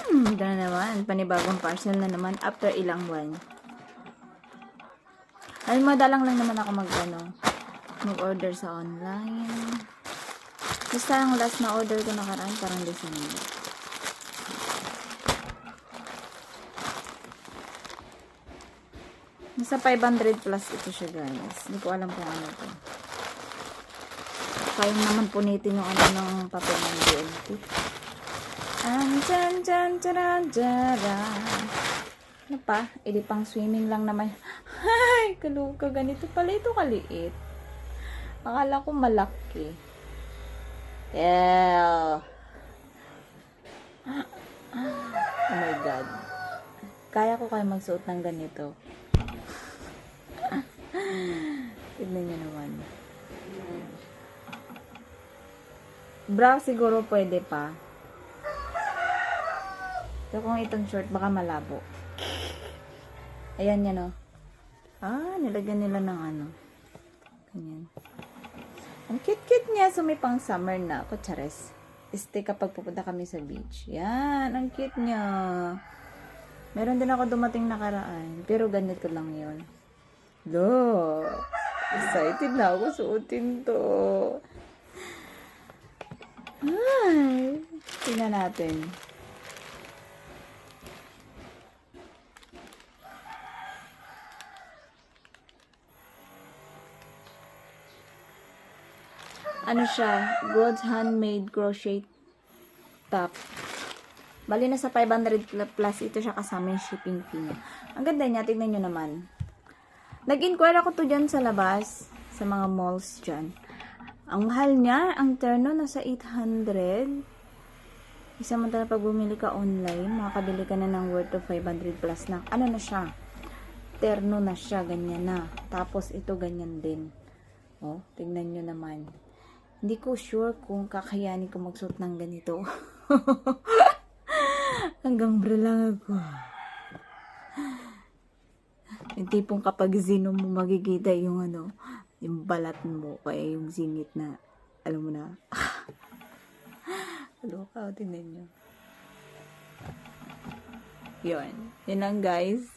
Ito na naman. Panibagong parcel na naman after ilang buwan. Ay, madalang lang naman ako mag-order sa online. Basta ang last na order ko nakaraan, parang December. Nasa 500 plus ito siya, guys. Hindi ko alam kung ano to. Kayang naman punitin yung ano ng papel ng GLT. Ano pa? Ili pang swimming lang naman. Ay, kaluka. Ganito pala ito kaliit. Akala ko malaki. Yeah. Oh my God. Kaya ko kayo magsuot ng ganito. Tignan nyo naman. Bra siguro pwede pa. So kung itong short baka malabo. Ayan yan o. Nilagyan nila ng ano. Ganyan. Ang cute-cute niya. So may pang summer na. Kutsares. Stay kapag pupunta kami sa beach. Yan. Ang cute niya. Meron din ako dumating nakaraan. Pero ganito lang yun. Look. Excited na ako suotin to. Ay. Tingnan natin. Ano siya? God's handmade crochet top. Bali na sa 500 plus ito siya kasama yung shipping fee niya. Ang ganda niya. Tignan nyo naman. Nag-inquire ako to dyan sa labas. Sa mga malls dyan. Ang mahal niya. Ang terno nasa 800. Samantala pag bumili ka online, makakabili ka na ng worth of 500 plus na. Ano na siya? Terno na siya. Ganyan na. Tapos ito ganyan din. Oh, tignan nyo naman. Hindi ko sure kung kakayanin ko magsuot ng ganito. Hanggang bra lang ako. Yung tipong kapag zino mo magigita yung ano, yung balat mo, kaya yung singit na, alam mo na. Loka, tingnan nyo. Yun. Yun lang guys.